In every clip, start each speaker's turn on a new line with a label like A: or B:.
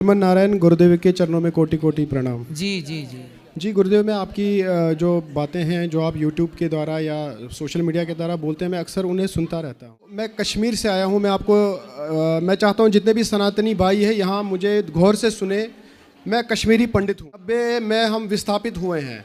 A: श्रीमन नारायण गुरुदेव के चरणों में कोटि कोटि प्रणाम।
B: जी जी जी
A: जी गुरुदेव, मैं आपकी जो बातें हैं जो आप यूट्यूब के द्वारा या सोशल मीडिया के द्वारा बोलते हैं, मैं अक्सर उन्हें सुनता रहता हूँ। मैं कश्मीर से आया हूँ। मैं आपको मैं चाहता हूँ जितने भी सनातनी भाई हैं यहाँ मुझे गौर से सुने। मैं कश्मीरी पंडित हूँ। अब मैं हम विस्थापित हुए हैं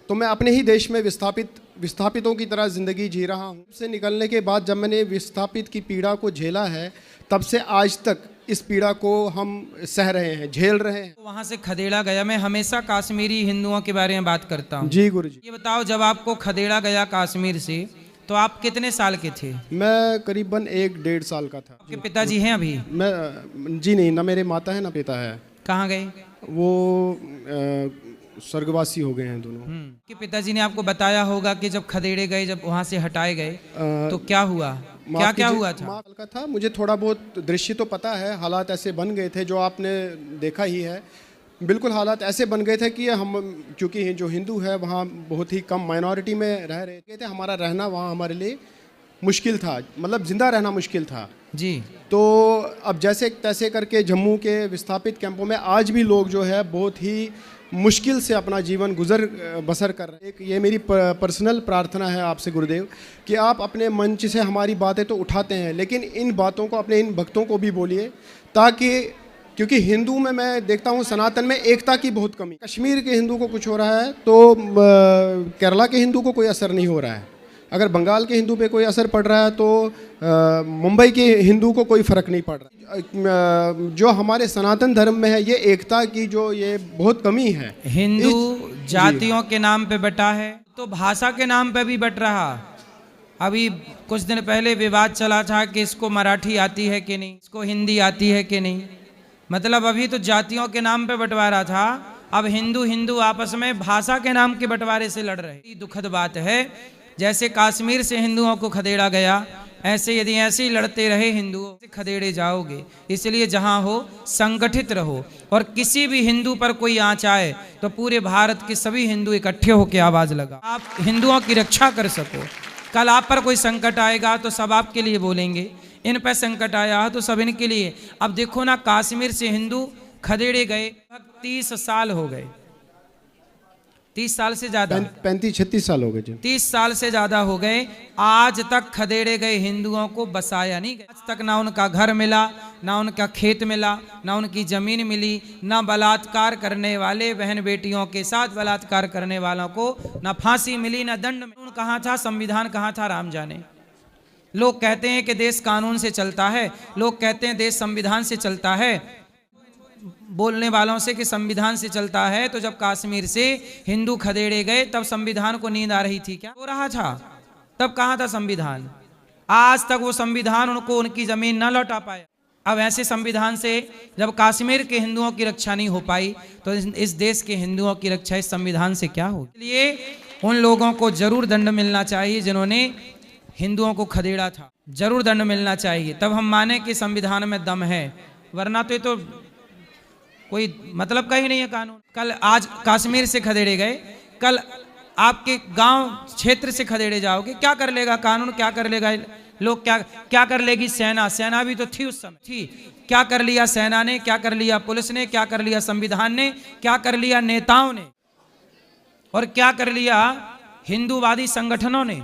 A: तो मैं अपने ही देश में विस्थापितों की तरह ज़िंदगी जी रहा हूँ। से निकलने के बाद जब मैंने विस्थापित की पीड़ा को झेला है, तब से आज तक इस पीड़ा को हम सह रहे हैं, झेल रहे हैं।
B: वहाँ से खदेड़ा गया। मैं हमेशा कश्मीरी हिंदुओं के बारे में बात करता हूँ।
A: जी गुरु जी।
B: ये बताओ, जब आपको खदेड़ा गया कश्मीर से तो आप कितने साल के थे?
A: मैं करीबन 1-1.5 साल का था।
B: आपके पिताजी हैं अभी?
A: मैं जी नहीं, ना मेरे माता है ना पिता है।
B: कहाँ गए?
A: वो स्वर्गवासी हो गए हैं दोनों।
B: कि पिताजी ने आपको बताया होगा कि जब खदेड़े गए, जब वहाँ से हटाए गए तो क्या हुआ? क्या हुआ था?
A: का था, मुझे थोड़ा बहुत दृश्य तो पता है। हालात ऐसे बन गए थे जो आपने देखा ही है। बिल्कुल हालात ऐसे बन गए थे कि हम, क्योंकि जो हिंदू है वहाँ बहुत ही कम माइनॉरिटी में रह रहे थे। हमारा रहना वहाँ हमारे लिए मुश्किल था, मतलब जिंदा रहना मुश्किल था
B: जी। तो
A: अब जैसे तैसे करके जम्मू के विस्थापित कैंपों में आज भी लोग जो है बहुत ही मुश्किल से अपना जीवन बसर कर रहे हैं। एक ये मेरी पर्सनल प्रार्थना है आपसे गुरुदेव कि आप अपने मंच से हमारी बातें तो उठाते हैं, लेकिन इन बातों को अपने इन भक्तों को भी बोलिए, ताकि क्योंकि हिंदू में मैं देखता हूँ सनातन में एकता की बहुत कमी। कश्मीर के हिंदू को कुछ हो रहा है तो केरला के हिंदू को कोई असर नहीं हो रहा है। अगर बंगाल के हिंदू पे कोई असर पड़ रहा है तो मुंबई के हिंदू को कोई फ़र्क नहीं पड़ रहा। जो हमारे सनातन धर्म में है, ये एकता की जो ये बहुत कमी है।
B: हिंदू जातियों के नाम पे बटा है तो भाषा के नाम पे भी बट रहा। अभी कुछ दिन पहले विवाद चला था कि इसको मराठी आती है कि नहीं, इसको हिंदी आती है कि नहीं। मतलब अभी तो जातियों के नाम पे बंटवारा था, अब हिंदू आपस में भाषा के नाम के बंटवारे से लड़ रहे। दुखद बात है। जैसे कश्मीर से हिंदुओं को खदेड़ा गया, ऐसे यदि ऐसे ही लड़ते रहे हिंदुओं से खदेड़े जाओगे। इसलिए जहां हो संगठित रहो, और किसी भी हिंदू पर कोई आंच आए तो पूरे भारत के सभी हिंदू इकट्ठे होकर आवाज लगा, आप हिंदुओं की रक्षा कर सको। कल आप पर कोई संकट आएगा तो सब आपके लिए बोलेंगे, इन पर संकट आया तो सब इनके लिए। अब देखो ना, कश्मीर से हिंदू खदेड़े गए 30 साल हो गए, 30 साल से ज्यादा,
A: 35-36 साल हो गए जी।
B: 30 साल से ज्यादा हो गए। आज तक खदेड़े गए हिंदुओं को बसाया नहीं गया। आज तक ना उनका घर मिला, ना उनका खेत मिला, ना उनकी जमीन मिली, ना बलात्कार करने वाले बहन बेटियों के साथ बलात्कार करने वालों को ना फांसी मिली, ना दंड मिला। कहाँ था संविधान, कहाँ था राम जाने। लोग कहते हैं कि देश कानून से चलता है, लोग कहते हैं देश संविधान से चलता है। बोलने वालों से कि संविधान से चलता है, तो जब कश्मीर से हिंदू खदेड़े गए तब संविधान को नींद आ रही थी क्या? हो रहा था तब, कहाँ था संविधान? आज तक वो संविधान उनको उनकी जमीन न लौटा पाया। अब ऐसे संविधान से जब कश्मीर के हिंदुओं की रक्षा नहीं हो पाई तो इस देश के हिंदुओं की रक्षा इस संविधान से क्या हो? इसलिए उन लोगों को जरूर दंड मिलना चाहिए जिन्होंने हिंदुओं को खदेड़ा था, जरूर दंड मिलना चाहिए। तब हम माने कि संविधान में दम है, वरना तो ये तो कोई मतलब का ही नहीं है कानून। कल आज कश्मीर से खदेड़े गए, कल आपके गांव क्षेत्र से खदेड़े जाओगे, क्या कर लेगा कानून, क्या कर लेगा लोग, क्या कर लेगी सेना? सेना भी तो थी उस समय, थी। क्या कर लिया सेना ने, क्या कर लिया पुलिस ने, क्या कर लिया संविधान ने, क्या कर लिया नेताओं ने, और क्या कर लिया हिंदूवादी संगठनों ने।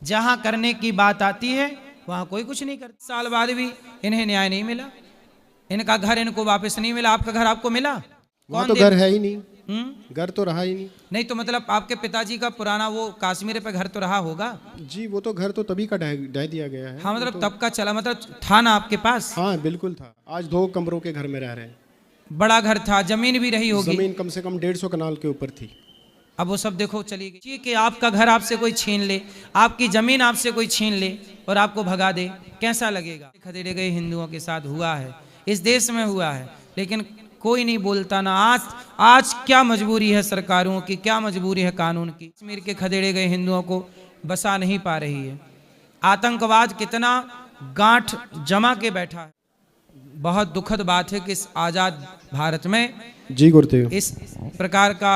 B: जहां करने की बात आती है वहां कोई कुछ नहीं करता। साल बाद भी इन्हें न्याय नहीं मिला, इनका घर इनको वापस नहीं मिला। आपका घर आपको मिला?
A: वहाँ तो घर है ही नहीं, घर तो रहा ही नहीं।
B: तो मतलब आपके पिताजी का पुराना वो कश्मीर पे घर तो रहा होगा
A: जी। वो तो घर तो तभी का ढह दिया गया है।
B: हाँ, मतलब
A: तो
B: तब का चला, मतलब था ना आपके पास?
A: हाँ बिल्कुल था। आज 2 कमरों के घर में रह रहे हैं।
B: बड़ा घर था, जमीन भी रही होगी।
A: जमीन कम से कम 150 कनाल के ऊपर थी।
B: अब वो सब देखो चली गई। कि आपका घर आपसे कोई छीन ले, आपकी जमीन आपसे कोई छीन ले और आपको भगा दे, कैसा लगेगा? खदेड़े गए हिंदुओं के साथ हुआ है, इस देश में हुआ है, लेकिन कोई नहीं बोलता ना। आज क्या मजबूरी है सरकारों की, क्या मजबूरी है कानून की। कश्मीर के खदेड़े गए हिंदुओं को बसा नहीं पा रही है। आतंकवाद कितना गांठ जमा के बैठा है। बहुत दुखद बात है कि इस आजाद भारत में
A: जी गुरुदेव
B: इस प्रकार का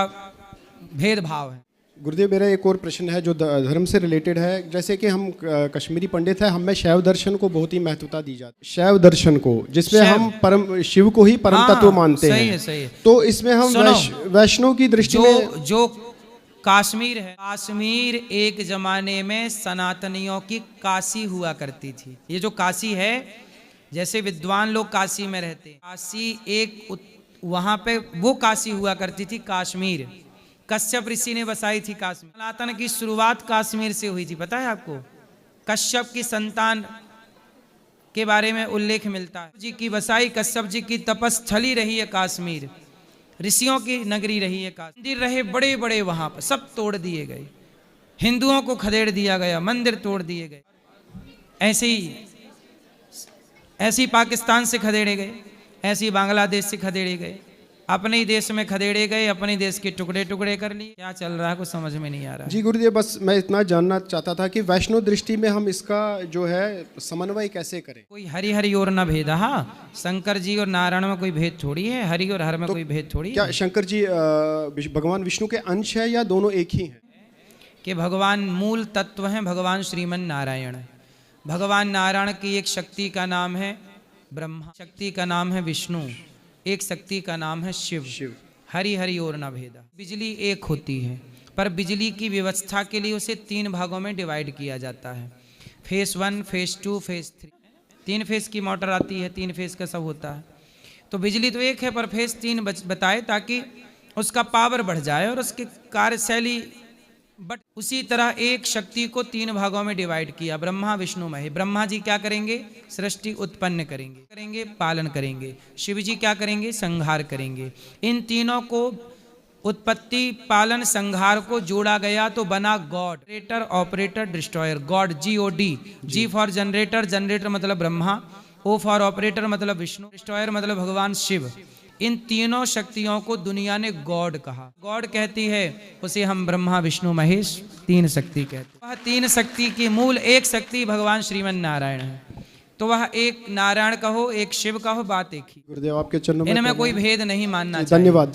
B: भेदभाव है।
A: गुरुदेव मेरा एक और प्रश्न है जो धर्म से रिलेटेड है। जैसे कि हम कश्मीरी पंडित हैं, हमें शैव दर्शन को बहुत ही महत्वता दी जाती है, शैव दर्शन को, जिसमें हम परम शिव को ही परम तत्व मानते
B: सही
A: हैं।
B: है, सही है।
A: तो इसमें हम वैष्णव की दृष्टि में
B: जो कश्मीर है, कश्मीर एक जमाने में सनातनियों की काशी हुआ करती थी। ये जो काशी है, जैसे विद्वान लोग काशी में रहते, काशी वहां पे वो काशी हुआ करती थी कश्मीर। कश्यप ऋषि ने बसाई थी कश्मीर। सनातन की शुरुआत कश्मीर से हुई थी, पता है आपको? कश्यप की संतान के बारे में उल्लेख मिलता है जी की बसाई, कश्यप जी की तपस्थली रही है कश्मीर, ऋषियों की नगरी रही है। मंदिर रहे बड़े बड़े, वहां पर सब तोड़ दिए गए, हिंदुओं को खदेड़ दिया गया, मंदिर तोड़ दिए गए। ऐसे ही पाकिस्तान से खदेड़े गए, ऐसे ही बांग्लादेश से खदेड़े गए, अपने ही देश में खदेड़े गए, अपने ही देश के टुकड़े टुकड़े कर लिए। क्या चल रहा है कुछ समझ में नहीं आ रहा।
A: जी गुरुदेव, बस मैं इतना जानना चाहता था कि वैष्णव दृष्टि में हम इसका जो है समन्वय कैसे करें?
B: कोई हरि हरि और न भेदा। शंकर जी और नारायण में कोई भेद थोड़ी है, हरि और हर में कोई भेद थोड़ी है।
A: क्या शंकर जी भगवान विष्णु के अंश है या दोनों एक ही हैं?
B: कि भगवान मूल तत्व हैं, भगवान श्रीमन नारायण है। भगवान नारायण की एक शक्ति का नाम है ब्रह्मा, शक्ति का नाम है विष्णु, एक शक्ति का नाम है शिव। हरि हरि और न भेदा। बिजली एक होती है, पर बिजली की व्यवस्था के लिए उसे 3 भागों में डिवाइड किया जाता है। Face 1, face 2, face 3। 3 फेस की मोटर आती है, 3 फेस का सब होता है। तो बिजली तो एक है, पर फेस 3 बताए ताकि उसका पावर बढ़ जाए और उसकी कार्यशैली। बट उसी तरह एक शक्ति को 3 भागों में डिवाइड किया, ब्रह्मा विष्णु महेश। ब्रह्मा जी क्या करेंगे? सृष्टि उत्पन्न करेंगे, पालन करेंगे। शिव जी क्या करेंगे? संहार करेंगे। इन तीनों को उत्पत्ति, पालन, संहार को जोड़ा गया तो बना God. Generator, operator, destroyer. God GOD। G for generator, generator मतलब ब्रह्मा। O फॉर ऑपरेटर मतलब विष्णु। डिस्ट्रॉयर मतलब भगवान शिव। इन तीनों शक्तियों को दुनिया ने गॉड कहा। गॉड कहती है उसे हम ब्रह्मा विष्णु महेश 3 शक्ति कहते हैं। वह 3 शक्ति की मूल एक शक्ति भगवान श्रीमन नारायण है। तो वह एक नारायण कहो, एक शिव कहो, बात एक ही।
A: गुरुदेव आपके चरणों में
B: इनमें कोई भेद नहीं मानना चाहिए।
A: धन्यवाद।